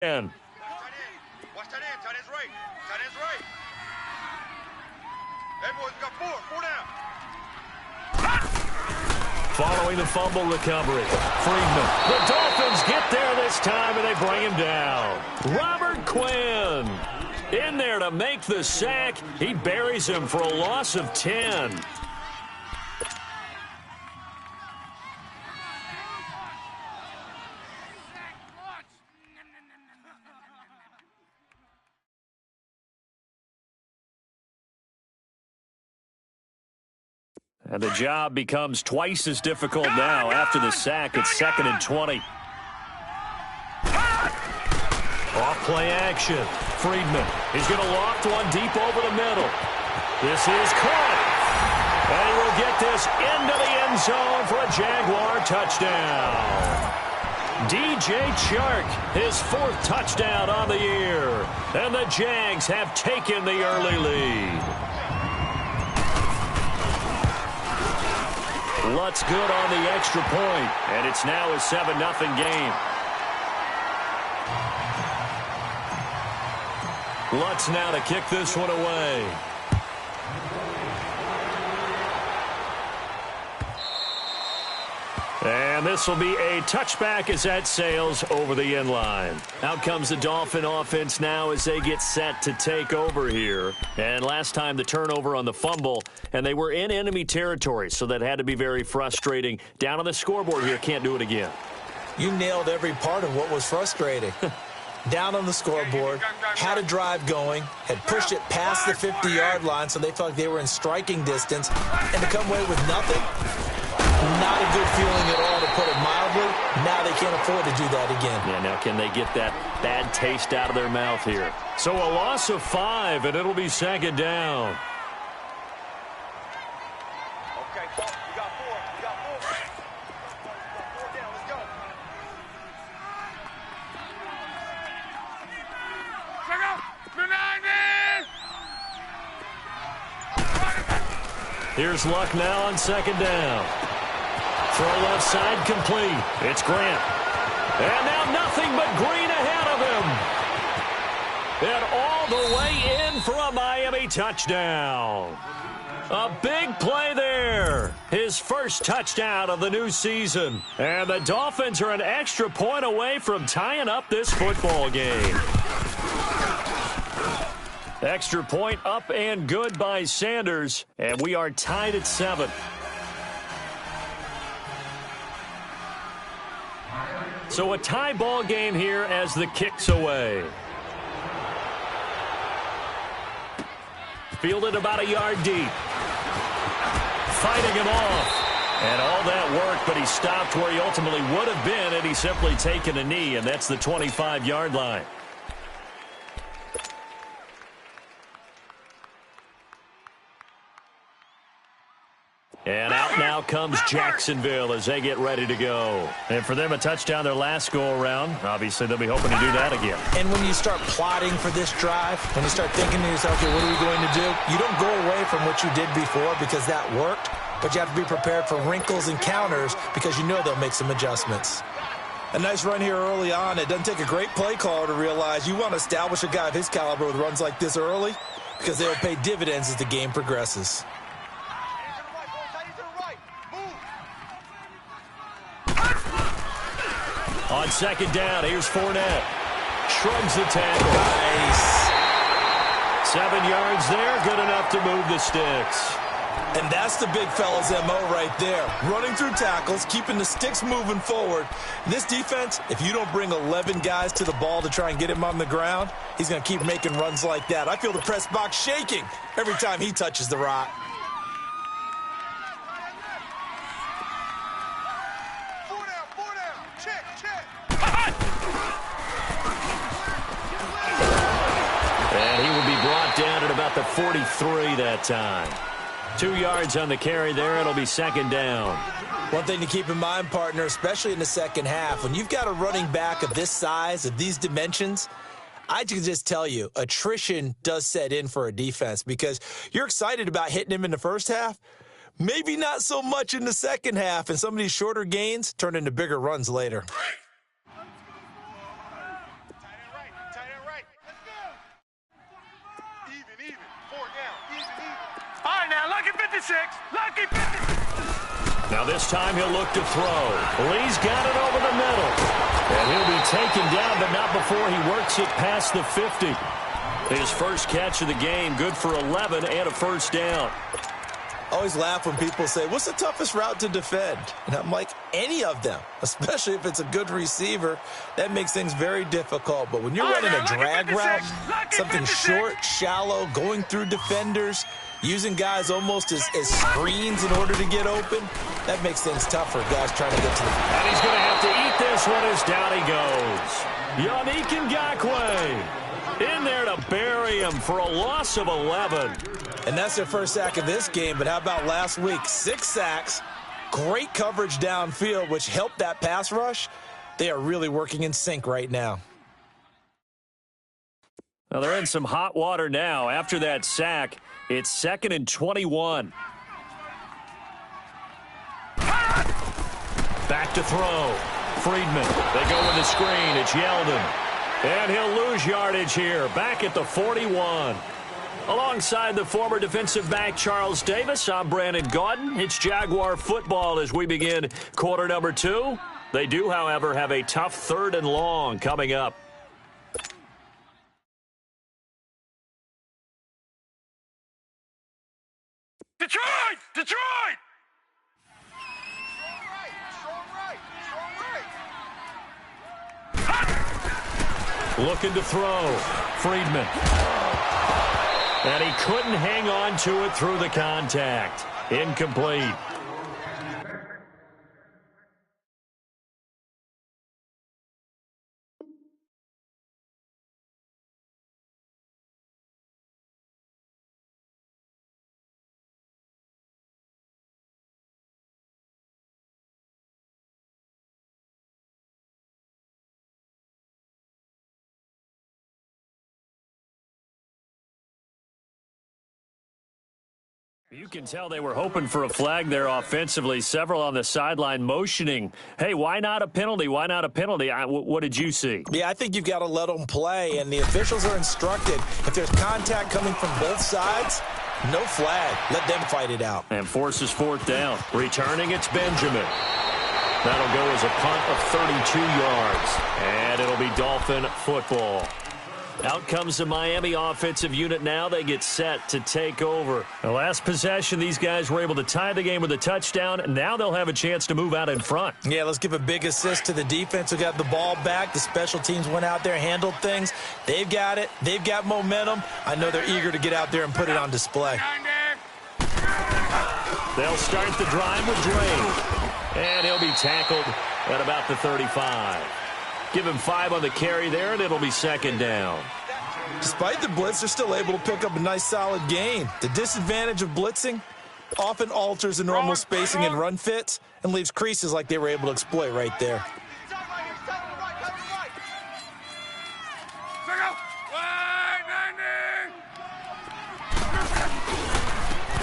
And Watch tight end. Tight end's right. Tight end's right. Hey, boys, we got four down. following the fumble recovery, Friedman. The Dolphins get there this time, and they bring him down. Robert Quinn in there to make the sack. He buries him for a loss of 10. And the job becomes twice as difficult now after the sack. It's 2nd and 20. Off play action. Friedman. He's going to loft one deep over the middle. This is caught. And he will get this into the end zone for a Jaguar touchdown. DJ Chark, his 4th touchdown on the year. And the Jags have taken the early lead. Lutz good on the extra point, and it's now a 7-0 game. Lutz now to kick this one away. And this will be a touchback as that sails over the end line. Out comes the Dolphin offense now as they get set to take over here. And last time the turnover on the fumble, and they were in enemy territory, so that had to be very frustrating. Down on the scoreboard here, can't do it again. You nailed every part of what was frustrating. Down on the scoreboard, had a drive going, had pushed it past the 50-yard line so they felt like they were in striking distance, and to come away with nothing, not a good feeling at all, to put it mildly. Now they can't afford to do that again. Yeah, now can they get that bad taste out of their mouth here? So a loss of 5, and it'll be 2nd down. Okay, we got 4. We got 4. 4 down. Let's go. Check out. Here's Luck now on 2nd down. Throw left side complete. It's Grant. And now nothing but green ahead of him. And all the way in for a Miami touchdown. A big play there. His first touchdown of the new season. And the Dolphins are an extra point away from tying up this football game. Extra point up and good by Sanders. And we are tied at 7. So a tie ball game here as the kick's away. Fielded about a yard deep. Fighting him off. And all that work, but he stopped where he ultimately would have been had he simply taken a knee, and that's the 25-yard line. And out now comes Jacksonville as they get ready to go. And for them, a touchdown their last go-around. Obviously, they'll be hoping to do that again. And when you start plotting for this drive, when you start thinking to yourself, okay, what are we going to do? You don't go away from what you did before because that worked, but you have to be prepared for wrinkles and counters because you know they'll make some adjustments. A nice run here early on. It doesn't take a great play caller to realize you want to establish a guy of his caliber with runs like this early because they'll pay dividends as the game progresses. On 2nd down, here's Fournette. Shrugs the tackle. Nice. 7 yards there, good enough to move the sticks. And that's the big fella's MO right there. Running through tackles, keeping the sticks moving forward. This defense, if you don't bring 11 guys to the ball to try and get him on the ground, he's going to keep making runs like that. I feel the press box shaking every time he touches the rock. And he will be brought down at about the 43 that time. 2 yards on the carry there. It'll be 2nd down. One thing to keep in mind, partner, especially in the second half, when you've got a running back of this size, of these dimensions, I can just tell you, attrition does set in for a defense because you're excited about hitting him in the first half. Maybe not so much in the second half, and some of these shorter gains turn into bigger runs later. 56. Lucky 56. Now this time he'll look to throw. Lee's got it over the middle. And he'll be taken down, but not before he works it past the 50. His first catch of the game, good for 11 and a first down. I always laugh when people say, what's the toughest route to defend? And I'm like, any of them, especially if it's a good receiver. That makes things very difficult. But when you're running a drag route, something short, shallow, going through defenders, using guys almost as screens in order to get open, that makes things tough for guys trying to get to the... And he's going to have to eat this one as down he goes. Yannick Ngakoue in there to bury him for a loss of 11. And that's their first sack of this game, but how about last week? 6 sacks, great coverage downfield, which helped that pass rush. They are really working in sync right now. Now they're in some hot water now. After that sack, it's 2nd and 21. Back to throw. Friedman. They go with the screen. It's Yeldon. And he'll lose yardage here. Back at the 41. Alongside the former defensive back Charles Davis, I'm Brandon Gaudin. It's Jaguar football as we begin quarter number 2. They do, however, have a tough 3rd and long coming up. Detroit! Detroit! Strong right. Strong right. Strong right. Looking to throw. Friedman. And he couldn't hang on to it through the contact. Incomplete. You can tell they were hoping for a flag there offensively. Several on the sideline motioning, hey, why not a penalty? Why not a penalty? What did you see? Yeah, I think you've got to let them play, and the officials are instructed. If there's contact coming from both sides, no flag. Let them fight it out. And forces 4th down. Returning, it's Benjamin. That'll go as a punt of 32 yards. And it'll be Dolphin football. Out comes the Miami offensive unit now. They get set to take over. The last possession, these guys were able to tie the game with a touchdown. Now they'll have a chance to move out in front. Yeah, let's give a big assist to the defense who got the ball back. The special teams went out there, handled things. They've got it. They've got momentum. I know they're eager to get out there and put it on display. They'll start the drive with Dre. And he'll be tackled at about the 35. Give him 5 on the carry there, and it'll be 2nd down. Despite the blitz, they're still able to pick up a nice, solid gain. The disadvantage of blitzing often alters the normal spacing and run fits and leaves creases like they were able to exploit right there.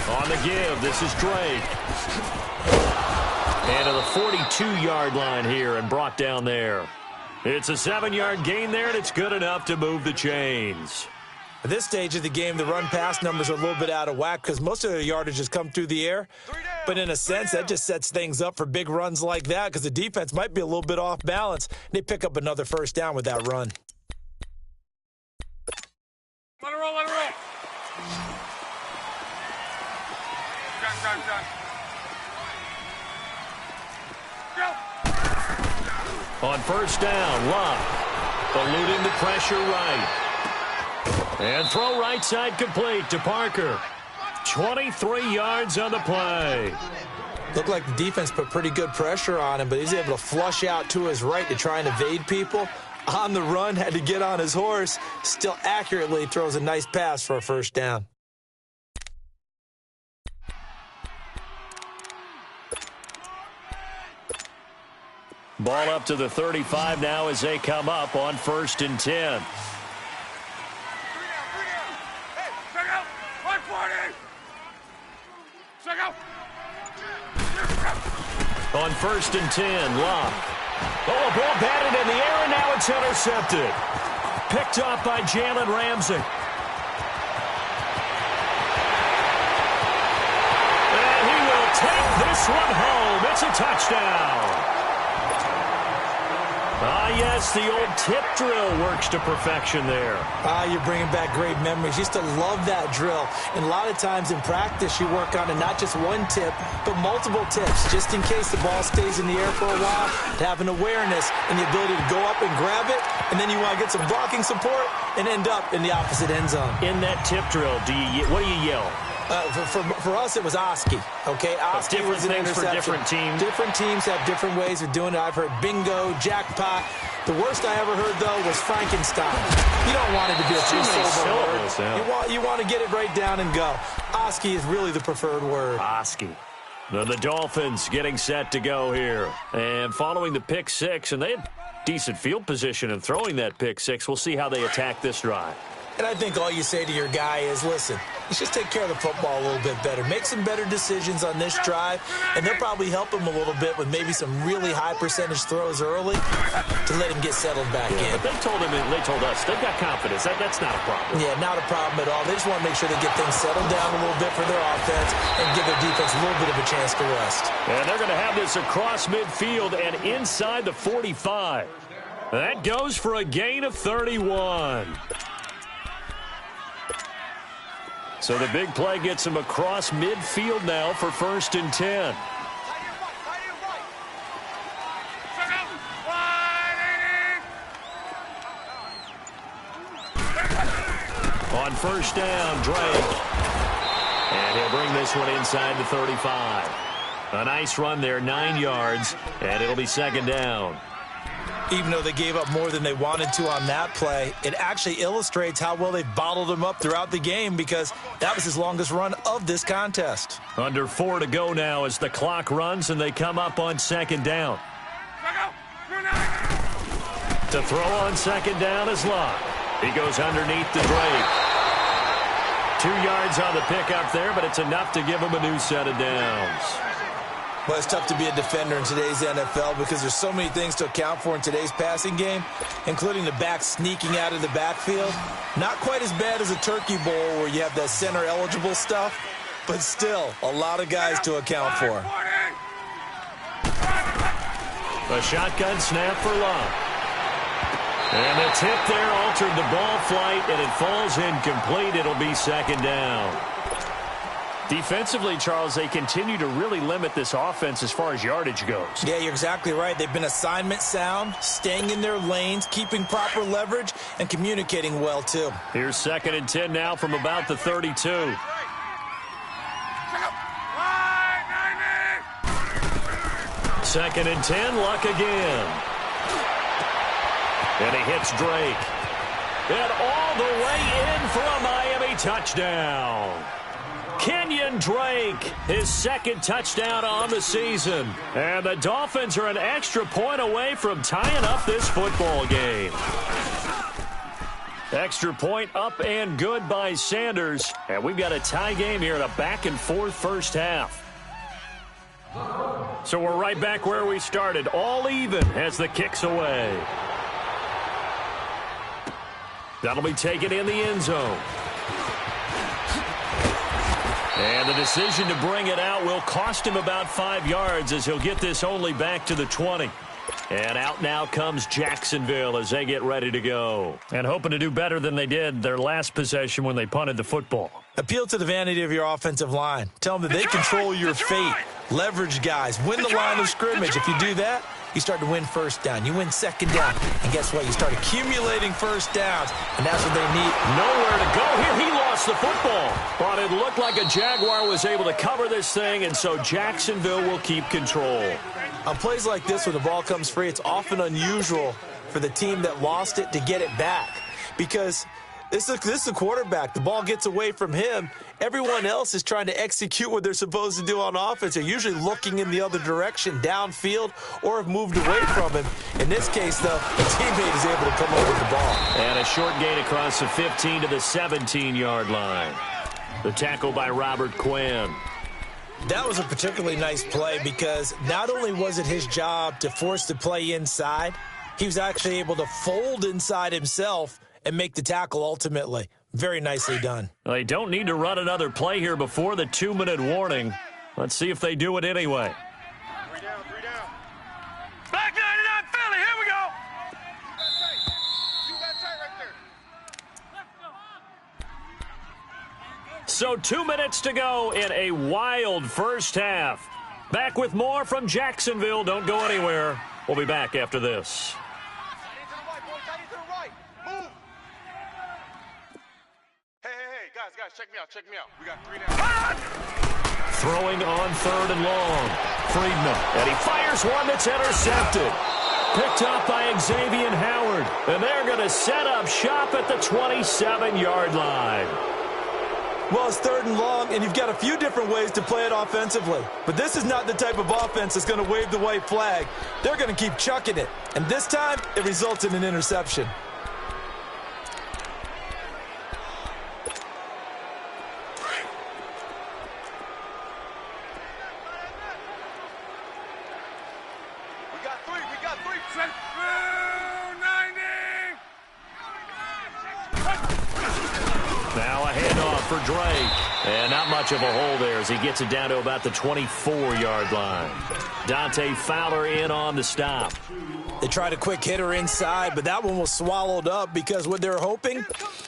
On the give, this is Drake. And to the 42-yard line here and brought down there. It's a 7-yard gain there, and it's good enough to move the chains. At this stage of the game, the run-pass numbers are a little bit out of whack because most of their yardage has come through the air. But in a sense, that just sets things up for big runs like that because the defense might be a little bit off balance. They pick up another first down with that run. Let it roll, let it roll. Gun. On first down, Love eluding the pressure right. And throw right side complete to Parker. 23 yards on the play. Looked like the defense put pretty good pressure on him, but he's able to flush out to his right to try and evade people. On the run, had to get on his horse. Still accurately throws a nice pass for a first down. Ball up to the 35 now as they come up on 1st and 10. Hey, check out. 140. Check out. On 1st and 10, Locke. Oh, a ball batted in the air, and now it's intercepted. Picked off by Jalen Ramsey. take this one home. It's a touchdown. Yes, the old tip drill works to perfection there. You're bringing back great memories. Used to love that drill. And a lot of times in practice, you work on it, not just one tip, but multiple tips, just in case the ball stays in the air for a while, to have an awareness and the ability to go up and grab it, and then you want to get some blocking support and end up in the opposite end zone. In that tip drill, what do you yell? For us, it was Oski. Okay, Oski was an things interception. For different teams. Different teams have different ways of doing it. I've heard bingo, jackpot. The worst I ever heard, though, was Frankenstein. You don't want it to be a two-syllable word. Yeah. You want to get it right down and go. Oski is really the preferred word. Oski. The Dolphins getting set to go here. And following the pick six, and they had decent field position in throwing that pick six. We'll see how they attack this drive. And I think all you say to your guy is, listen, let's just take care of the football a little bit better. Make some better decisions on this drive, and they'll probably help him a little bit with maybe some really high percentage throws early to let him get settled back in. But they told us, they've got confidence. That's not a problem. Yeah, not a problem at all. They just want to make sure they get things settled down a little bit for their offense and give their defense a little bit of a chance to rest. And they're going to have this across midfield and inside the 45. That goes for a gain of 31. So the big play gets him across midfield now for 1st and 10. On 1st down, Drake. And he'll bring this one inside the 35. A nice run there, 9 yards, and it'll be 2nd down. Even though they gave up more than they wanted to on that play, it actually illustrates how well they've bottled him up throughout the game because that was his longest run of this contest. Under 4 to go now as the clock runs and they come up on 2nd down. To throw on 2nd down is Locke. He goes underneath the Drake. 2 yards on the pickup there, but it's enough to give him a new set of downs. Well, it's tough to be a defender in today's NFL because there's so many things to account for in today's passing game, including the back sneaking out of the backfield. Not quite as bad as a turkey bowl where you have that center-eligible stuff, but still a lot of guys to account for. A shotgun snap for Locke. And the tip there altered the ball flight, and it falls incomplete. It'll be 2nd down. Defensively, Charles, they continue to really limit this offense as far as yardage goes. Yeah, you're exactly right. They've been assignment sound, staying in their lanes, keeping proper leverage, and communicating well, too. Here's 2nd and 10 now from about the 32. 2nd and 10, Luck again. And he hits Drake. And all the way in for a Miami touchdown. Kenyon Drake, his 2nd touchdown on the season. And the Dolphins are an extra point away from tying up this football game. Extra point up and good by Sanders. And we've got a tie game here in a back-and-forth first half. So we're right back where we started, all even as the kick's away. That'll be taken in the end zone. And the decision to bring it out will cost him about 5 yards as he'll get this only back to the 20. And out now comes Jacksonville as they get ready to go. And hoping to do better than they did their last possession when they punted the football. Appeal to the vanity of your offensive line. Tell them that they control your fate. Leverage guys. Win the line of scrimmage. If you do that, you start to win 1st down. You win 2nd down. And guess what? You start accumulating 1st downs. And that's what they need. Nowhere to go here. He lost the football. But it looked like a Jaguar was able to cover this thing, and so Jacksonville will keep control. On plays like this, when the ball comes free, it's often unusual for the team that lost it to get it back. Because this is a quarterback. The ball gets away from him. Everyone else is trying to execute what they're supposed to do on offense. They're usually looking in the other direction, downfield, or have moved away from him. In this case, though, the teammate is able to come up with the ball. And a short gain across the 15 to the 17-yard line. The tackle by Robert Quinn. That was a particularly nice play because not only was it his job to force the play inside, he was actually able to fold inside himself and make the tackle ultimately. Very nicely done. They don't need to run another play here before the 2-minute warning. Let's see if they do it anyway. 3 down, 3 down. Back 99 Philly, here we go. You got tight right there. So 2 minutes to go in a wild first half. Back with more from Jacksonville. Don't go anywhere. We'll be back after this. Tight into the right, boy. Tight into the right. Move. Hey, guys, check me out. We got 3 down. Throwing on 3rd and long. Friedman. And he fires one that's intercepted. Picked up by Xavier Howard. And they're going to set up shop at the 27-yard line. Well, it's 3rd and long, and you've got a few different ways to play it offensively. But this is not the type of offense that's going to wave the white flag. They're going to keep chucking it. And this time, it results in an interception. We got three. Set 90. Now a handoff for Drake. And not much of a hole there as he gets it down to about the 24-yard line. Dante Fowler in on the stop. They tried a quick hitter inside, but that one was swallowed up because what they're hoping,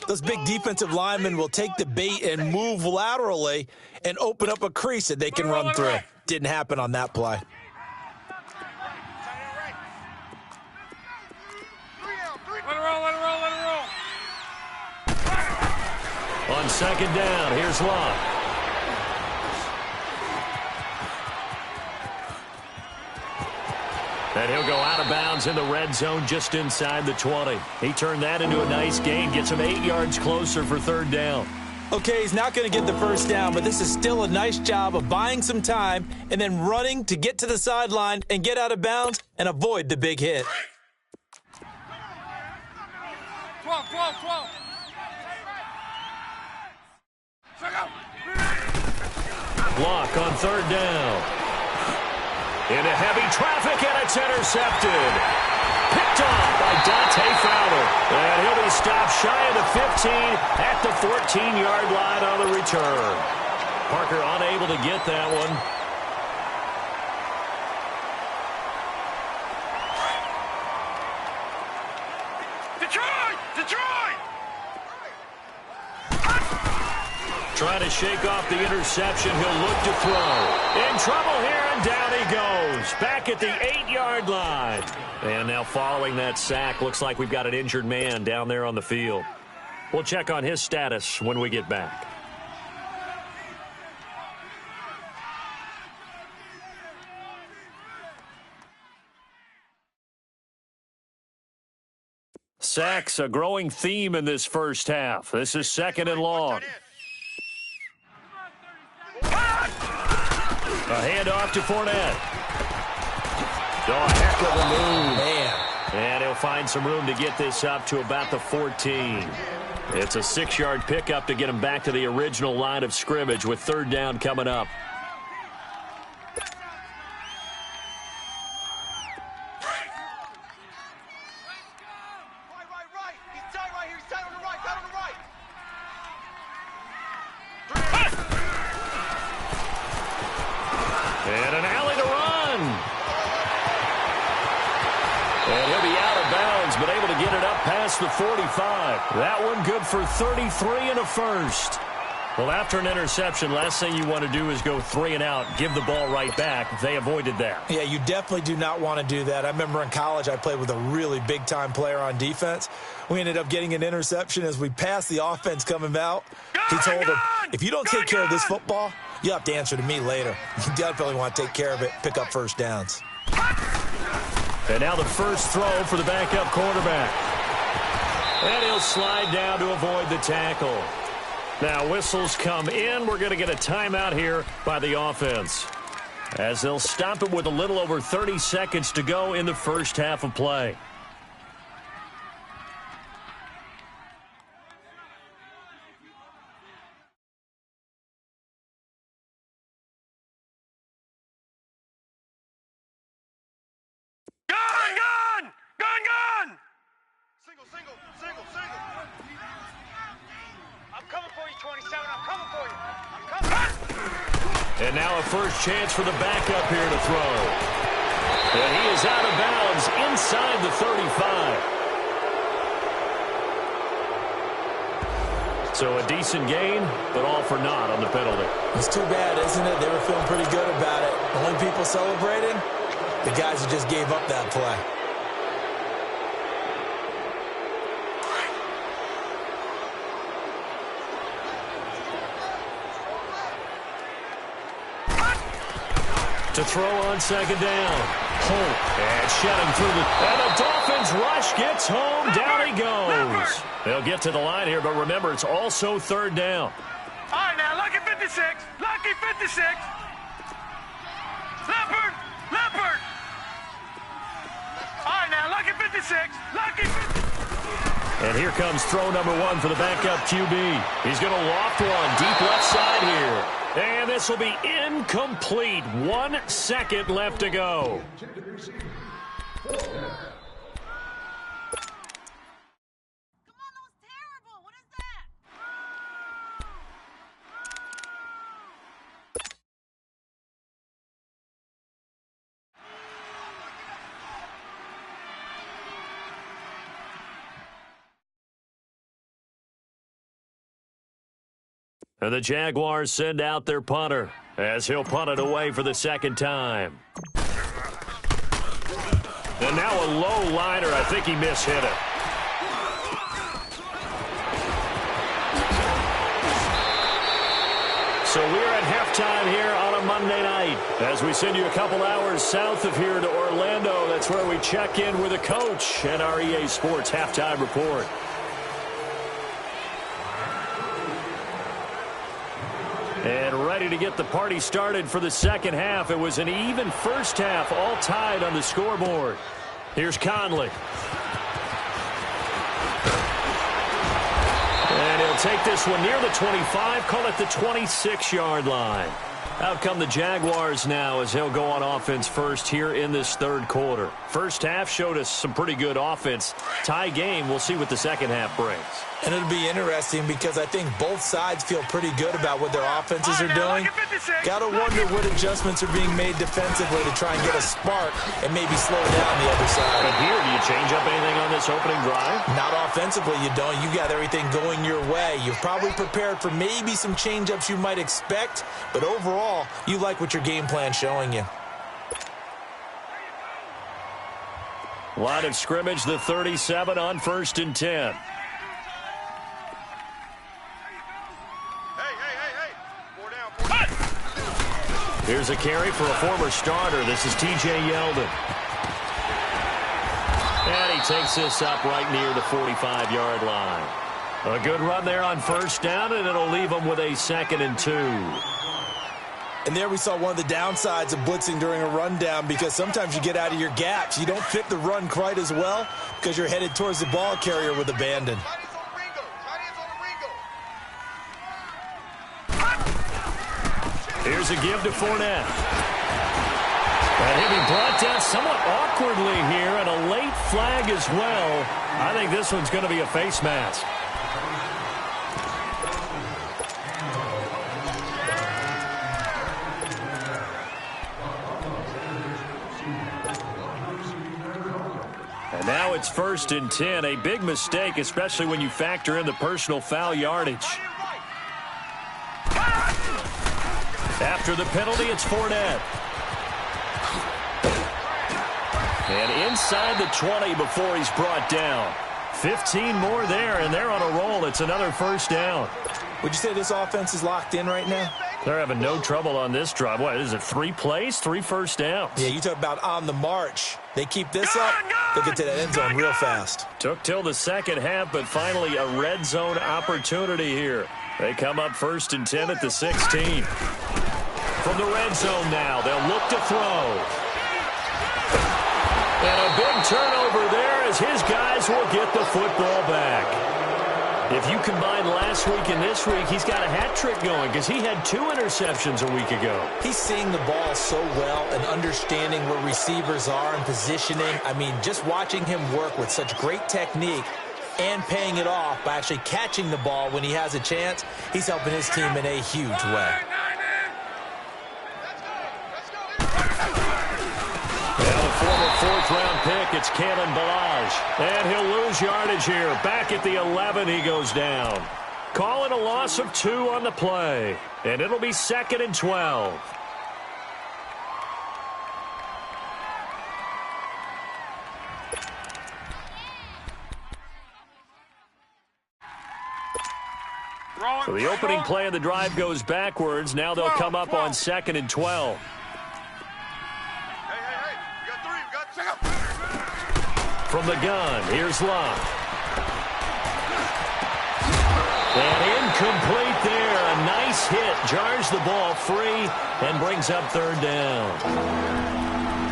those big defensive linemen will take the bait and move laterally and open up a crease that they can run through. Didn't happen on that play. Let it roll. On 2nd down, here's Luck. And he'll go out of bounds in the red zone just inside the 20. He turned that into a nice gain, gets him 8 yards closer for 3rd down. Okay, he's not going to get the first down, but this is still a nice job of buying some time and then running to get to the sideline and get out of bounds and avoid the big hit. 12. Block on 3rd down. Into heavy traffic, and it's intercepted. Picked off by Dante Fowler. And he'll be stopped shy of the 15 at the 14-yard line on the return. Parker unable to get that one. Detroit! Trying to shake off the interception. He'll look to throw. In trouble here, and down he goes. Back at the 8-yard line. And now following that sack, looks like we've got an injured man down there on the field. We'll check on his status when we get back. Sacks, a growing theme in this first half. This is 2nd and long. A handoff to Fournette. Oh, a heck of a move. Man. And he'll find some room to get this up to about the 14. It's a 6-yard pickup to get him back to the original line of scrimmage with 3rd down coming up. Right. He's tight right here. He's tight on the right. And an alley to run. And he'll be out of bounds, but able to get it up past the 45. That one good for 33 and a first. Well, after an interception, last thing you want to do is go 3 and out, give the ball right back. They avoided that. Yeah, you definitely do not want to do that. I remember in college I played with a really big-time player on defense. We ended up getting an interception as we passed the offense coming out. He told him, if you don't take care of this football, you'll have to answer to me later. You definitely want to take care of it, pick up first downs. And now the first throw for the backup quarterback. And he'll slide down to avoid the tackle. Now whistles come in. We're going to get a timeout here by the offense, as they'll stop it with a little over 30 seconds to go in the first half of play. Gun! Single. I'm coming for you, 27. I'm coming for you. And now a first chance for the backup here to throw. And he is out of bounds inside the 35. So a decent gain, but all for naught on the penalty. It's too bad, isn't it? They were feeling pretty good about it. The only people celebrating, the guys who just gave up that play. To throw on second down. Holt, and shedding through the... And the Dolphins rush gets home. Down he goes. They'll get to the line here, but remember, it's also third down. All right, now, lucky 56. Lucky 56. Leopard. Leopard. All right, now, lucky 56. Lucky 56. And here comes throw number one for the backup QB. He's going to loft one deep left side here. And this will be incomplete. 1 second left to go. And the Jaguars send out their punter as he'll punt it away for the second time. And now a low liner. I think he mishit it. So we're at halftime here on a Monday night as we send you a couple hours south of here to Orlando. That's where we check in with the coach and our EA Sports halftime report. And ready to get the party started for the second half. It was an even first half, all tied on the scoreboard. Here's Conley. And he'll take this one near the 25, call it the 26-yard line. Out come the Jaguars now as they'll go on offense first here in this third quarter. First half showed us some pretty good offense. Tie game, we'll see what the second half brings. And it'll be interesting because I think both sides feel pretty good about what their offenses are doing. Got to wonder what adjustments are being made defensively to try and get a spark and maybe slow down the other side. But here, do you change up anything on this opening drive? Not offensively, you don't. You got everything going your way. You've probably prepared for maybe some change-ups you might expect, but overall, you like what your game plan's showing you. Line of scrimmage, the 37 on 1st and 10. Here's a carry for a former starter. This is T.J. Yeldon. And he takes this up right near the 45-yard line. A good run there on first down, and it'll leave him with a 2nd and 2. And there we saw one of the downsides of blitzing during a rundown because sometimes you get out of your gaps. You don't fit the run quite as well because you're headed towards the ball carrier with abandon. Here's a give to Fournette. And he'll be brought down somewhat awkwardly here, and a late flag as well. I think this one's going to be a face mask. And now it's 1st and 10. A big mistake, especially when you factor in the personal foul yardage. After the penalty, it's Fournette. And inside the 20 before he's brought down. 15 more there, and they're on a roll. It's another first down. Would you say this offense is locked in right now? They're having no trouble on this drive. What is it, 3 plays, 3 first downs? Yeah, you talk about on the march. They keep this up, they'll get to that end zone real fast. Took till the second half, but finally a red zone opportunity here. They come up 1st and 10 at the 16. From the red zone now, they'll look to throw. And a big turnover there as his guys will get the football back. If you combine last week and this week, he's got a hat trick going because he had 2 interceptions a week ago. He's seeing the ball so well and understanding where receivers are and positioning. I mean, just watching him work with such great technique and paying it off by actually catching the ball when he has a chance, he's helping his team in a huge way. back. It's Kalen Balaj. And he'll lose yardage here. Back at the 11, he goes down. Calling a loss of 2 on the play. And it'll be 2nd and 12. So the opening play of the drive goes backwards. Now they'll come up on 2nd and 12. Hey, we got 3, we got 2. From the gun, here's Luck. And incomplete there. A nice hit. Jars the ball free and brings up 3rd down.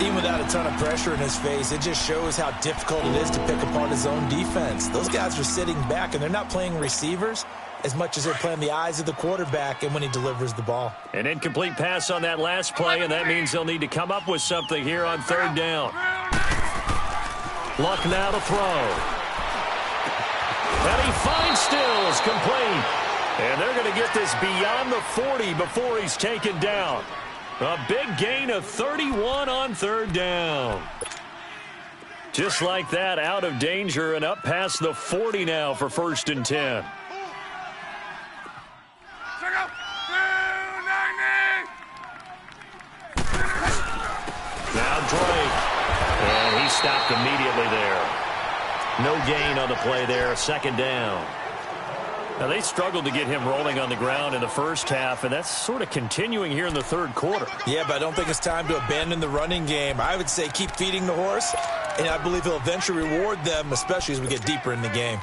Even without a ton of pressure in his face, it just shows how difficult it is to pick apart his own defense. Those guys are sitting back, and they're not playing receivers as much as they're playing the eyes of the quarterback and when he delivers the ball. An incomplete pass on that last play, and that means they'll need to come up with something here on 3rd down. Luck now to throw. And he finds Stills, complete. And they're going to get this beyond the 40 before he's taken down. A big gain of 31 on 3rd down. Just like that, out of danger and up past the 40 now for 1st and 10. Now Drake. And he stopped immediately there. No gain on the play there, 2nd down. Now, they struggled to get him rolling on the ground in the first half, and that's sort of continuing here in the 3rd quarter. Yeah, but I don't think it's time to abandon the running game. I would say keep feeding the horse, and I believe he'll eventually reward them, especially as we get deeper in the game.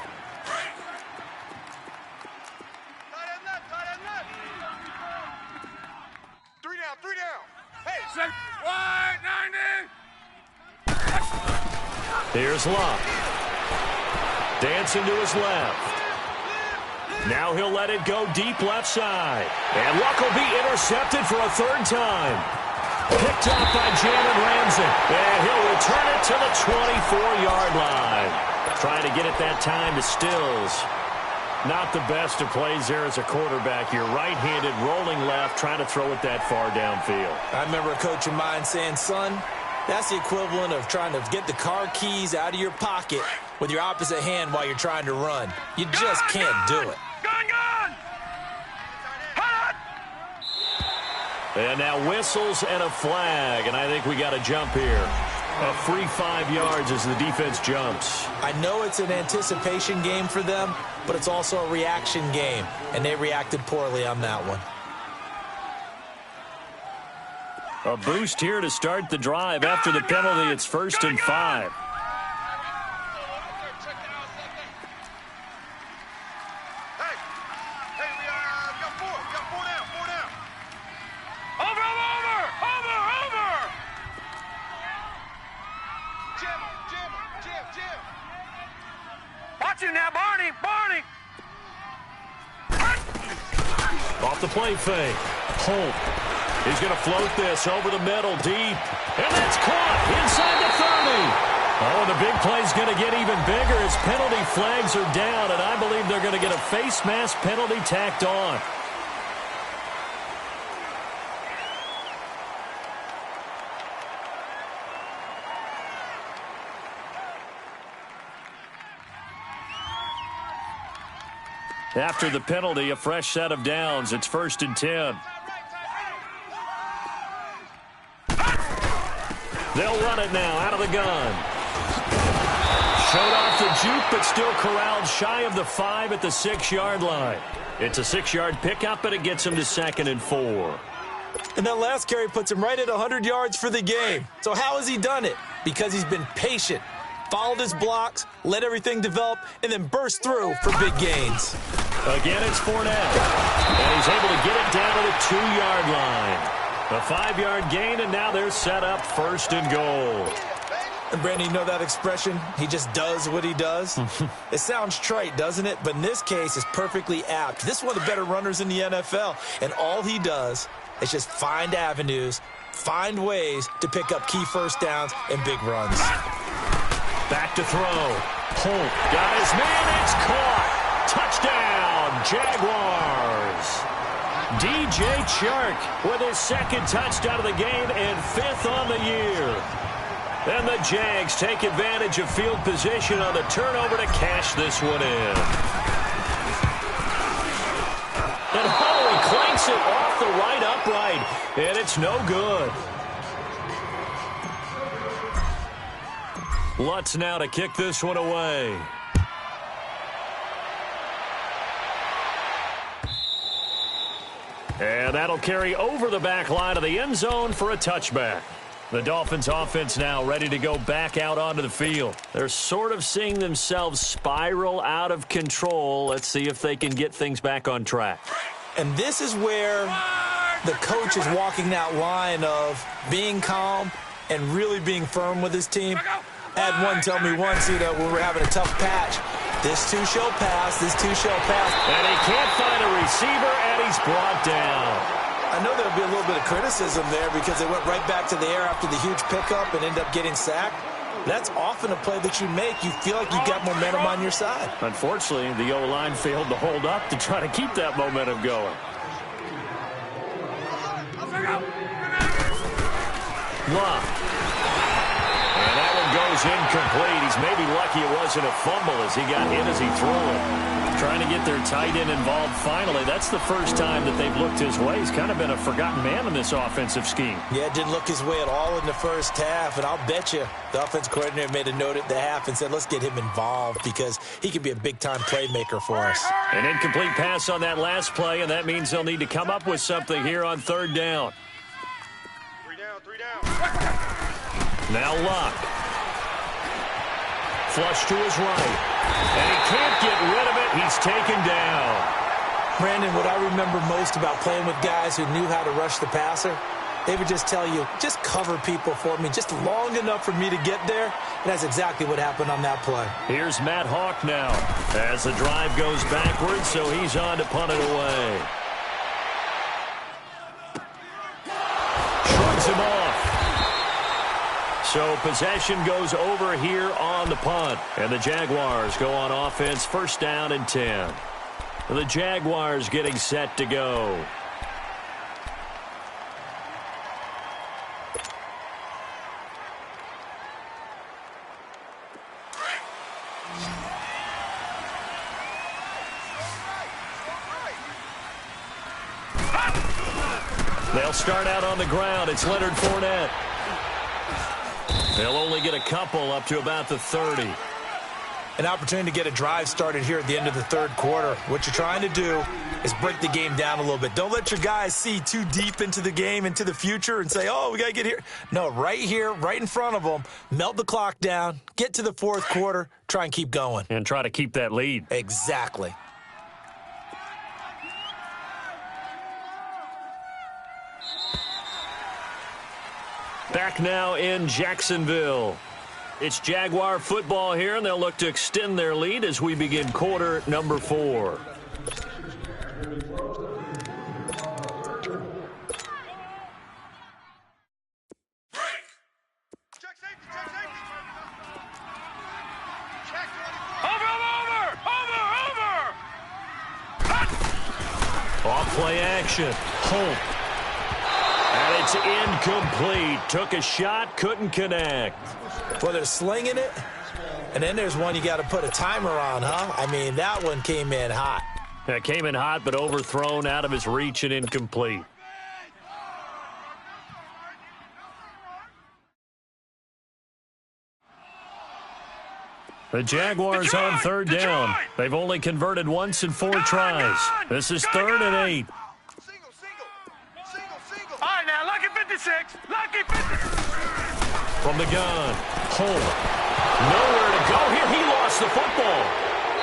Tight end left. 3 down. Hey, Wide, 90. Here's Luck. Dancing to his left. Now he'll let it go deep left side. And Luck will be intercepted for a 3rd time. Picked up by Jalen Ramsey. And he'll return it to the 24-yard line. Trying to get it that time to Stills. Not the best of plays there as a quarterback. You're right-handed, rolling left, trying to throw it that far downfield. I remember a coach of mine saying, son, that's the equivalent of trying to get the car keys out of your pocket with your opposite hand while you're trying to run. You just can't do it. Gun! Hot! And now whistles and a flag, and I think we got a jump here. A free 5 yards as the defense jumps. I know it's an anticipation game for them, but it's also a reaction game, and they reacted poorly on that one. A boost here to start the drive. After the penalty, it's 1st and 5. Hey, we got 4. We got 4 down. Over! Jim. Watch you now, Barney! Off the play fake. Holt. He's going to float this over the middle, deep. And that's caught inside the 30. Oh, the big play's going to get even bigger as penalty flags are down, and I believe they're going to get a face mask penalty tacked on. After the penalty, a fresh set of downs. It's 1st and 10. They'll run it now out of the gun. Showed off the juke, but still corralled shy of the 5 at the 6-yard line. It's a 6-yard pickup, and it gets him to 2nd and 4. And that last carry puts him right at 100 yards for the game. So how has he done it? Because he's been patient, followed his blocks, let everything develop, and then burst through for big gains. Again, it's Fournette. And he's able to get it down to the 2-yard line. A 5-yard gain, and now they're set up 1st and goal. And Brandon, you know that expression? He just does what he does? It sounds trite, doesn't it? But in this case, it's perfectly apt. This is one of the better runners in the NFL, and all he does is just find avenues, find ways to pick up key first downs and big runs. Back to throw. Holt got his man. It's caught. Touchdown, Jaguars. DJ Chark with his 2nd touchdown of the game and 5th on the year. And the Jags take advantage of field position on the turnover to cash this one in. And Holloway clanks it off the right upright, and it's no good. Lutz now to kick this one away. And that'll carry over the back line of the end zone for a touchback. The Dolphins offense now ready to go back out onto the field. They're sort of seeing themselves spiral out of control. Let's see if they can get things back on track. And this is where the coach is walking that line of being calm and really being firm with his team. I had one tell me once, when we're having a tough patch, this too shall pass, this too shall pass. And he can't find a receiver, and he's brought down. I know there'll be a little bit of criticism there because they went right back to the air after the huge pickup and ended up getting sacked. That's often a play that you make. You feel like you've got momentum on your side. Unfortunately, the O-line failed to hold up to try to keep that momentum going. Love. And that one goes incomplete. He's maybe lucky it wasn't a fumble as he got hit as he threw it. Trying to get their tight end involved finally. That's the first time that they've looked his way. He's kind of been a forgotten man in this offensive scheme. Yeah, it didn't look his way at all in the first half. And I'll bet you the offense coordinator made a note at the half and said, let's get him involved because he could be a big-time playmaker for us. An incomplete pass on that last play, and that means they'll need to come up with something here on third down. Three down. Now Luck. Flush to his right. And he can't get rid of it. He's taken down. Brandon, what I remember most about playing with guys who knew how to rush the passer, they would just tell you, just cover people for me, just long enough for me to get there. And that's exactly what happened on that play. Here's Matt Hawk now as the drive goes backwards, so he's on to punt it away. Shrugs him off. So possession goes over here on the punt. And the Jaguars go on offense, first down and 10. The Jaguars getting set to go. They'll start out on the ground. It's Leonard Fournette. They'll only get a couple up to about the 30. An opportunity to get a drive started here at the end of the third quarter. What you're trying to do is break the game down a little bit. Don't let your guys see too deep into the game, into the future, and say, oh, we got to get here. No, right here, right in front of them, melt the clock down, get to the fourth quarter, try and keep going. And try to keep that lead. Exactly. Back now in Jacksonville. It's Jaguar football here, and they'll look to extend their lead as we begin quarter number 4. Check safety. Over. Off play action. Holt. And it's incomplete. Took a shot, couldn't connect. Well, they're slinging it, and then there's one you got to put a timer on, huh? I mean, that one came in hot. That came in hot, but overthrown, out of his reach, and incomplete. The Jaguars on third down. They've only converted once in 4 tries. This is third and 8. Single. All right, now, lucky 56. Lucky 56. From the gun, Holt. Nowhere to go here. He lost the football.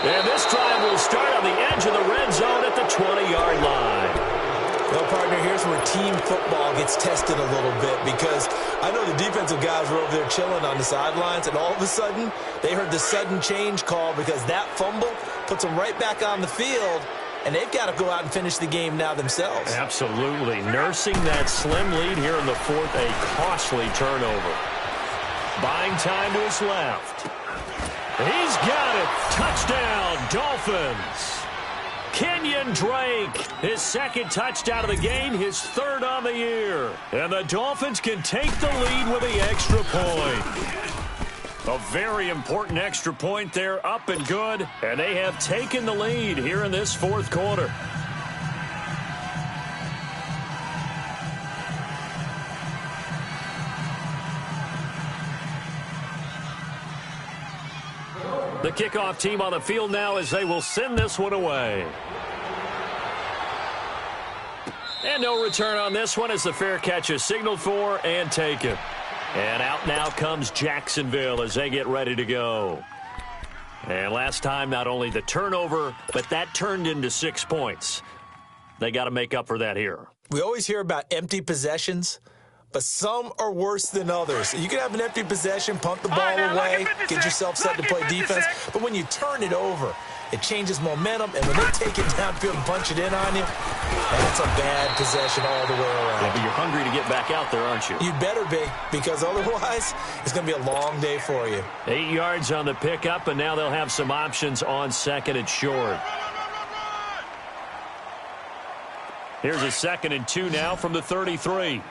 And this drive will start on the edge of the red zone at the 20-yard line. Well, partner, here's where team football gets tested a little bit because I know the defensive guys were over there chilling on the sidelines, and all of a sudden, they heard the sudden change call because that fumble puts them right back on the field, and they've got to go out and finish the game now themselves. Absolutely. Nursing that slim lead here in the fourth, a costly turnover. Buying time to his left. He's got it. Touchdown, Dolphins. Kenyon Kenyon Drake, his second touchdown of the game, his third on the year. And the Dolphins can take the lead with the extra point. A very important extra point there, up and good. And they have taken the lead here in this fourth quarter. The kickoff team on the field now as they will send this one away. And no return on this one as the fair catch is signaled for and taken. And out now comes Jacksonville as they get ready to go. And last time, not only the turnover, but that turned into 6 points. They got to make up for that here. We always hear about empty possessions, but some are worse than others. You can have an empty possession, punt the ball away, get yourself set to play defense, but when you turn it over, it changes momentum, and when they take it downfield and punch it in on you, that's a bad possession all the way around. Yeah, but you're hungry to get back out there, aren't you? You better be, because otherwise it's going to be a long day for you. 8 yards on the pickup, and now they'll have some options on second and short. Here's a 2nd and 2 now from the 33.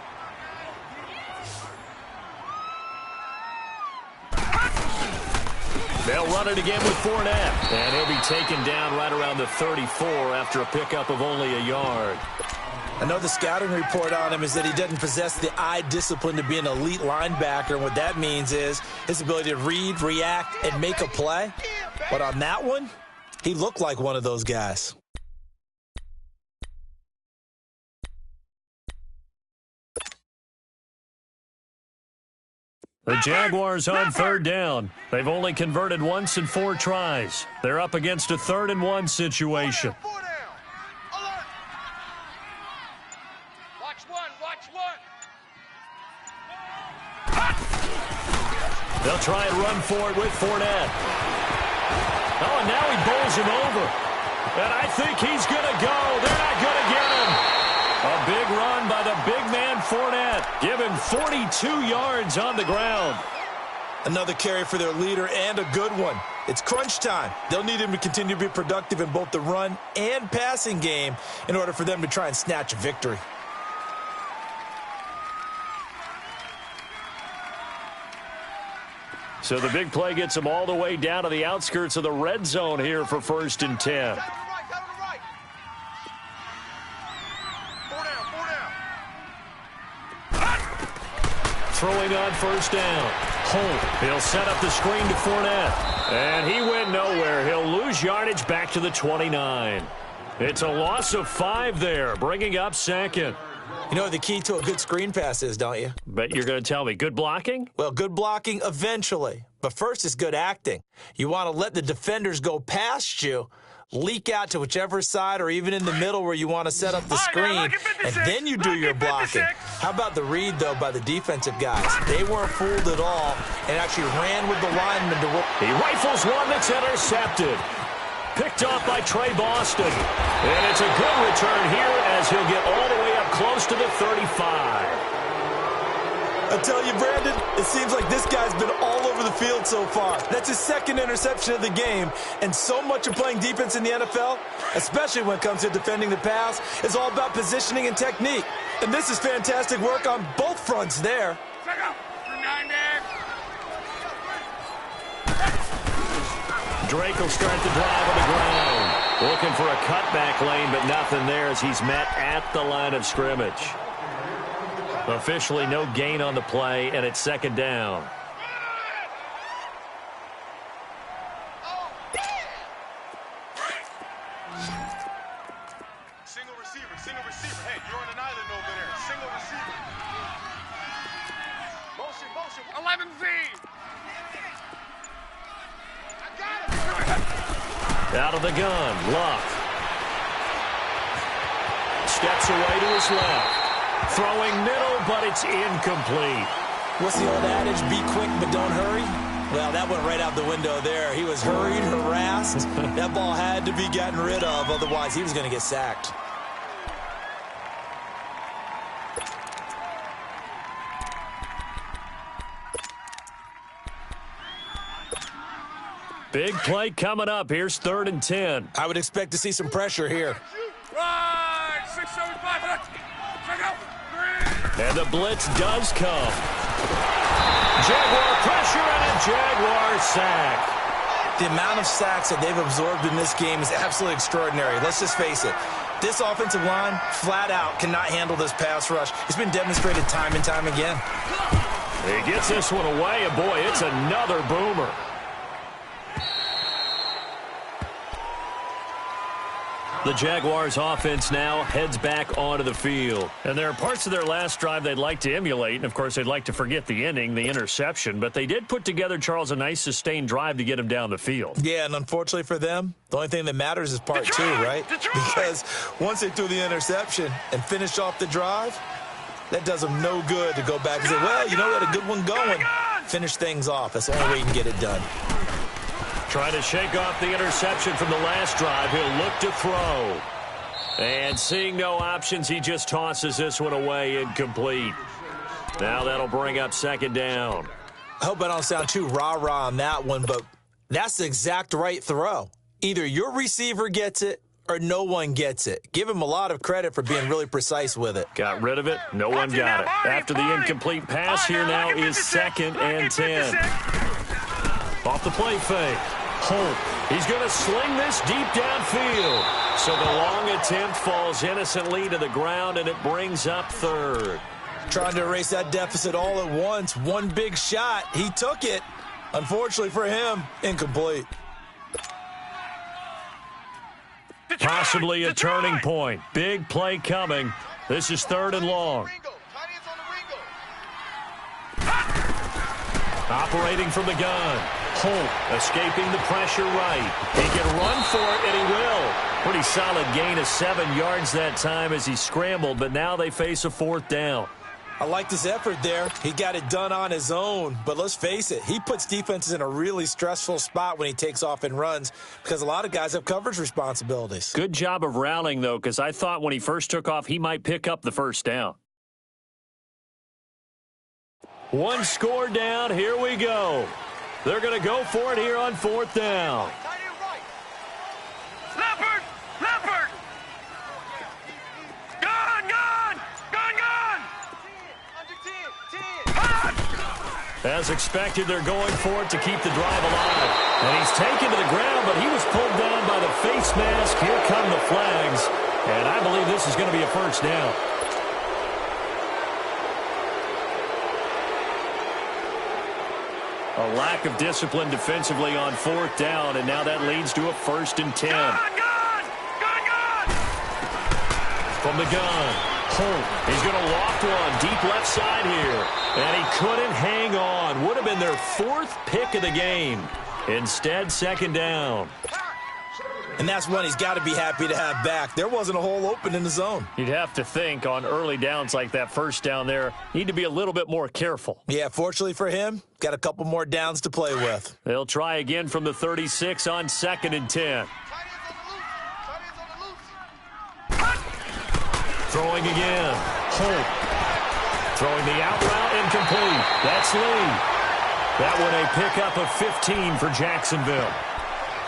They'll run it again with Fournette. And he'll be taken down right around the 34 after a pickup of only a yard. I know the scouting report on him is that he doesn't possess the eye discipline to be an elite linebacker. And what that means is his ability to read, react, and make a play. But on that one, he looked like one of those guys. The Jaguars on third down. They've only converted once in 4 tries. They're up against a 3rd and 1 situation. Watch one, watch one. They'll try and run for it with Fournette. Oh, and now he bowls him over. And I think he's going to go. They're not going to get him. A big run by the big man Fournette. Give him 42 yards on the ground. Another carry for their leader and a good one. It's crunch time. They'll need him to continue to be productive in both the run and passing game in order for them to try and snatch a victory. So the big play gets them all the way down to the outskirts of the red zone here for 1st and 10. Throwing on 1st down. Holt, he'll set up the screen to Fournette. And he went nowhere. He'll lose yardage back to the 29. It's a loss of 5 there, bringing up 2nd. You know what the key to a good screen pass is, don't you? Bet you're going to tell me. Good blocking? Well, good blocking eventually. But first is good acting. You want to let the defenders go past you, leak out to whichever side or even in the middle where you want to set up the screen, and then you do your blocking. How about the read, though, by the defensive guys? They weren't fooled at all and actually ran with the lineman to work. He rifles one that's intercepted. Picked off by Trey Boston. And it's a good return here as he'll get all the way up close to the 35. I tell you, Brandon, it seems like this guy's been all over the field so far. That's his 2nd interception of the game. And so much of playing defense in the NFL, especially when it comes to defending the pass, is all about positioning and technique. And this is fantastic work on both fronts there. Drake will start the drive on the ground. Looking for a cutback lane, but nothing there as he's met at the line of scrimmage. Officially no gain on the play, and it's 2nd down. Single receiver. Hey, you're on an island over there. Single receiver. Motion. 11Z. I got it. Out of the gun, Luck. Steps away to his left. Throwing middle, but it's incomplete. What's the old adage? Be quick, but don't hurry. Well, that went right out the window there. He was hurried, harassed. That ball had to be gotten rid of, otherwise he was going to get sacked. Big play coming up. Here's 3rd and 10. I would expect to see some pressure here. Right, 675. Check out. And the blitz does come. Jaguar pressure and a Jaguar sack. The amount of sacks that they've absorbed in this game is absolutely extraordinary. Let's just face it. This offensive line, flat out, cannot handle this pass rush. It's been demonstrated time and time again. He gets this one away, and boy, it's another boomer. The Jaguars offense now heads back onto the field. And there are parts of their last drive they'd like to emulate. And, of course, they'd like to forget the ending, the interception. But they did put together, Charles, a nice sustained drive to get him down the field. Yeah, and unfortunately for them, the only thing that matters is part two, right? Because once they threw the interception and finished off the drive, that does them no good to go back and say, well, you know, we had a good one going. Finish things off. That's the only way you can get it done. Trying to shake off the interception from the last drive. He'll look to throw. And seeing no options, he just tosses this one away incomplete. Now that'll bring up second down. I hope I don't sound too rah-rah on that one, but that's the exact right throw. Either your receiver gets it or no one gets it. Give him a lot of credit for being really precise with it. Got rid of it. No one got it. After the incomplete pass, here now is 2nd and 10. Off the play fake. Holt. He's going to sling this deep downfield. So the long attempt falls innocently to the ground, and it brings up third. Trying to erase that deficit all at once. One big shot. He took it. Unfortunately for him, incomplete. Possibly a turning point. Big play coming. This is 3rd and long. Operating from the gun. Holt escaping the pressure right. He can run for it, and he will. Pretty solid gain of 7 yards that time as he scrambled, but now they face a 4th down. I liked his effort there. He got it done on his own. But let's face it, he puts defenses in a really stressful spot when he takes off and runs because a lot of guys have coverage responsibilities. Good job of rallying, though, because I thought when he first took off, he might pick up the 1st down. One score down. Here we go. They're going to go for it here on 4th down. Leopard! Leopard! Gone! Gone! Gone! Gone! Under 10. 10. As expected, they're going for it to keep the drive alive. And he's taken to the ground, but he was pulled down by the face mask. Here come the flags. And I believe this is going to be a 1st down. A lack of discipline defensively on 4th down, and now that leads to a 1st and 10. Gone! Gone! Gone! Gone! From the gun, Holt. He's going to loft one deep left side here. And he couldn't hang on. Would have been their 4th pick of the game. Instead, 2nd down. And that's one he's got to be happy to have back. There wasn't a hole open in the zone. You'd have to think on early downs like that 1st down there, need to be a little bit more careful. Yeah, fortunately for him, got a couple more downs to play with. They'll try again from the 36 on 2nd and 10. Throwing again. Holt. Throwing the out route incomplete. That's Lee. That one a pickup of 15 for Jacksonville.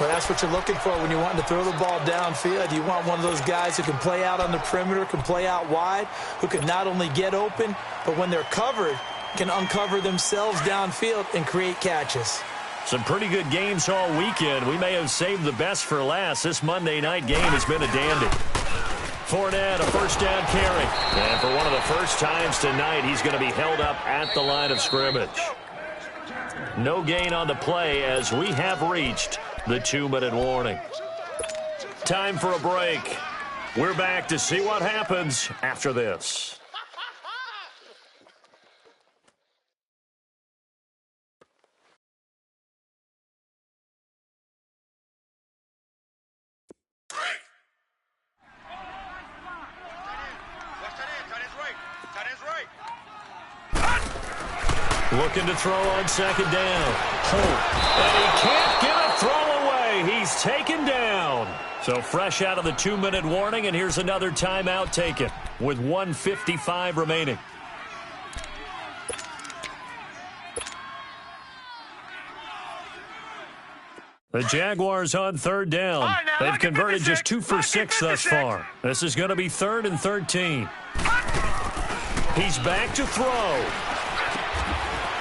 Well, that's what you're looking for when you're wanting to throw the ball downfield. You want one of those guys who can play out on the perimeter, can play out wide, who can not only get open, but when they're covered, can uncover themselves downfield and create catches. Some pretty good games all weekend. We may have saved the best for last. This Monday night game has been a dandy. Fournette, a 1st down carry. And for one of the first times tonight, he's going to be held up at the line of scrimmage. No gain on the play as we have reached the 2-minute warning. Time for a break. We're back to see what happens after this. Looking to throw on 2nd down. Holt. And he can't get a throw away. He's taken down. So fresh out of the 2-minute warning, and here's another timeout taken with 1:55 remaining. The Jaguars on third down. right, now, They've look at converted just 56. 2 for Look at 6 thus 56. far. This is going to be 3rd and 13. He's back to throw.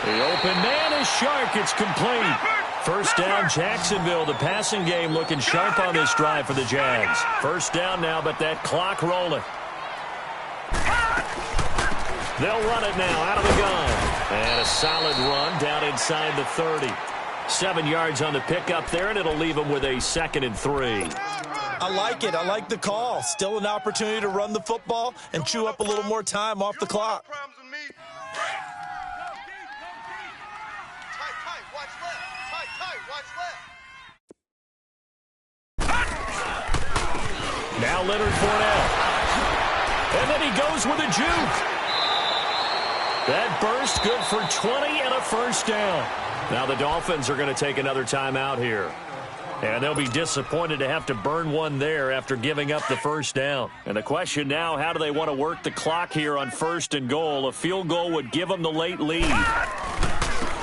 The open man is Shark. It's complete. First down, Jacksonville. The passing game looking sharp on this drive for the Jags. First down now, but that clock rolling. They'll run it now out of the gun. And a solid run down inside the 30. 7 yards on the pickup there, and it'll leave them with a 2nd and 3. I like it. I like the call. Still an opportunity to run the football and chew up a little more time off the clock. Problems with me. Tight, watch left. Tight, watch left. Now Leonard Fournette. And then he goes with a juke. That burst good for 20 and a first down. Now the Dolphins are going to take another timeout here. And they'll be disappointed to have to burn one there after giving up the first down. And the question now, how do they want to work the clock here on 1st and goal? A field goal would give them the late lead.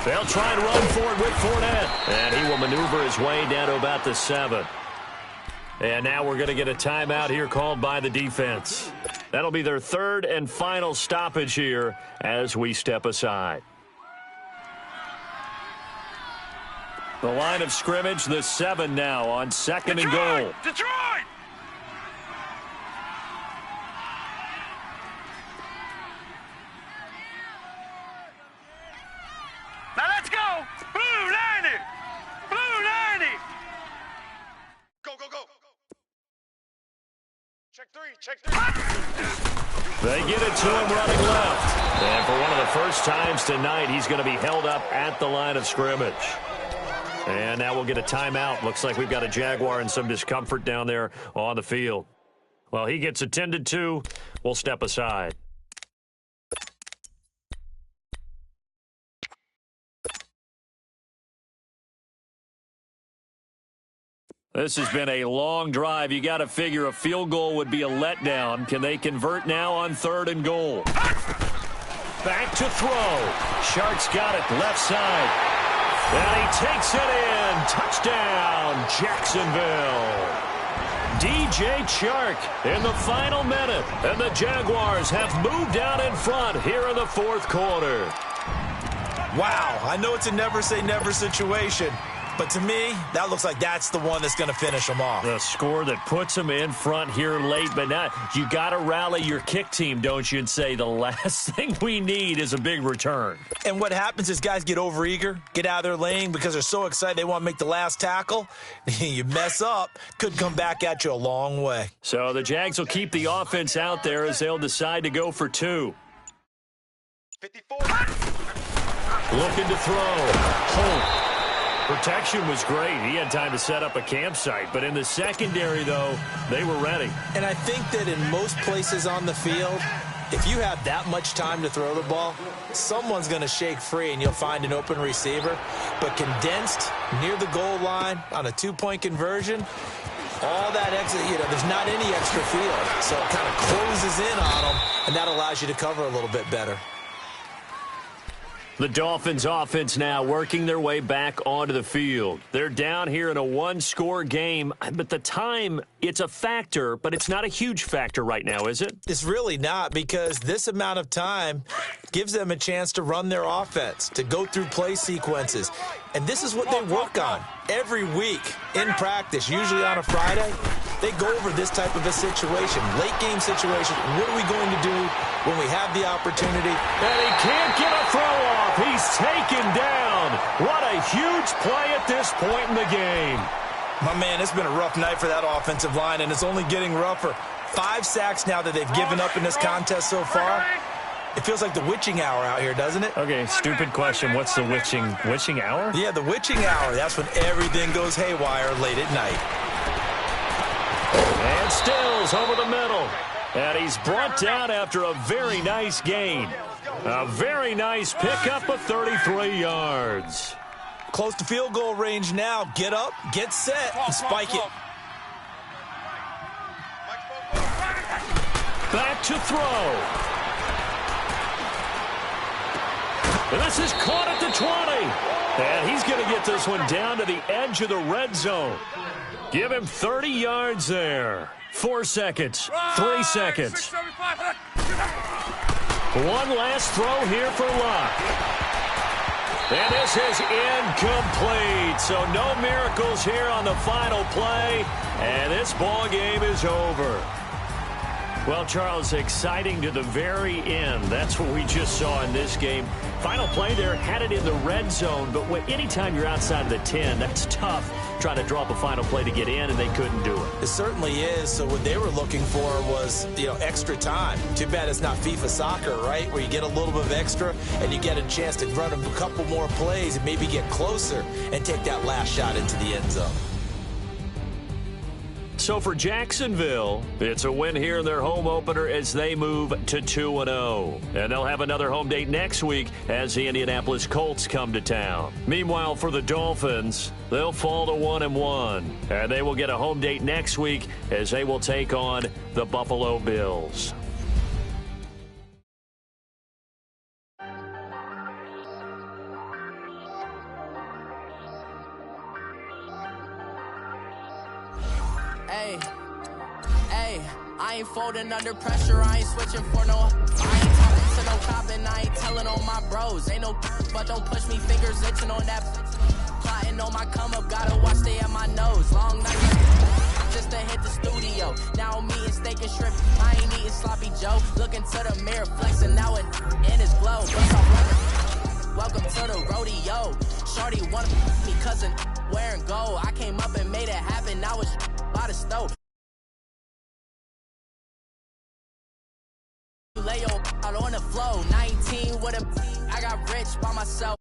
They'll try and run for it with Fournette. And he will maneuver his way down to about the 7. And now we're going to get a timeout here called by the defense. That'll be their 3rd and final stoppage here as we step aside. The line of scrimmage, the 7 now on 2nd and goal. Detroit! Now let's go! Blue 90! Blue 90! Go. Check three. They get it to him running left. And for one of the first times tonight, he's going to be held up at the line of scrimmage. And now we'll get a timeout. Looks like we've got a Jaguar in some discomfort down there on the field. Well, he gets attended to. We'll step aside. This has been a long drive. You got to figure a field goal would be a letdown. Can they convert now on 3rd and goal? Back to throw. Shark's got it left side. And he takes it in. Touchdown, Jacksonville. DJ Chark in the final minute. And the Jaguars have moved out in front here in the 4th quarter. Wow, I know it's a never say never situation, but to me, that looks like that's the one that's going to finish them off. The score that puts them in front here late, but now you got to rally your kick team, don't you, and say the last thing we need is a big return. And what happens is guys get overeager, get out of their lane because they're so excited they want to make the last tackle. You mess up, could come back at you a long way. So the Jags will keep the offense out there as they'll decide to go for 2. 54. Looking to throw. Holt. Protection was great. He had time to set up a campsite. But in the secondary, though, they were ready. And I think that in most places on the field, if you have that much time to throw the ball, someone's going to shake free and you'll find an open receiver. But condensed near the goal line on a 2-point conversion, all that extra, there's not any extra field. So it kind of closes in on them, and that allows you to cover a little bit better. The Dolphins offense now working their way back onto the field. They're down here in a 1-score game, but the time, it's a factor, but it's not a huge factor right now, is it? It's really not, because this amount of time gives them a chance to run their offense, to go through play sequences. And this is what they work on every week in practice, usually on a Friday. They go over this type of a situation, late game situation. What are we going to do when we have the opportunity? And he can't get a throw off. He's taken down. What a huge play at this point in the game. My man, it's been a rough night for that offensive line, and it's only getting rougher. 5 sacks now that they've given up in this contest so far. It feels like the witching hour out here, doesn't it? Okay, stupid question. What's the witching hour? Yeah, the witching hour. That's when everything goes haywire late at night. And Stills over the middle. And he's brought down after a very nice gain. A very nice pickup of 33 yards. Close to field goal range now. Get up, get set, and spike it. Back to throw. And this is caught at the 20. And he's going to get this one down to the edge of the red zone. Give him 30 yards there. 4 seconds. 3 seconds. One last throw here for Luck. And this is incomplete. So no miracles here on the final play. And this ball game is over. Well, Charles, exciting to the very end. That's what we just saw in this game. Final play there, had it in the red zone. But anytime you're outside of the 10, that's tough trying to draw up a final play to get in, and they couldn't do it. It certainly is. So what they were looking for was, extra time. Too bad it's not FIFA soccer, right, where you get a little bit of extra and you get a chance to run a couple more plays and maybe get closer and take that last shot into the end zone. So for Jacksonville, it's a win here in their home opener as they move to 2-0. And they'll have another home date next week as the Indianapolis Colts come to town. Meanwhile, for the Dolphins, they'll fall to 1-1. And they will get a home date next week as they will take on the Buffalo Bills. I ain't folding under pressure, I ain't switching for no. I ain't talking to no cop and I ain't telling on my bros. Ain't no but don't push me, fingers itching on that. Plotting on my come up, gotta watch stay at my nose. Long night just to hit the studio. Now I'm eating steak and shrimp, I ain't eating sloppy Joe. Looking to the mirror, flexing now it in his glow. Welcome to the rodeo. Shorty wanna me cousin wearing gold. I came up and made it happen, now it's by the stove. Lay out on the flow, 19 with a I got rich by myself.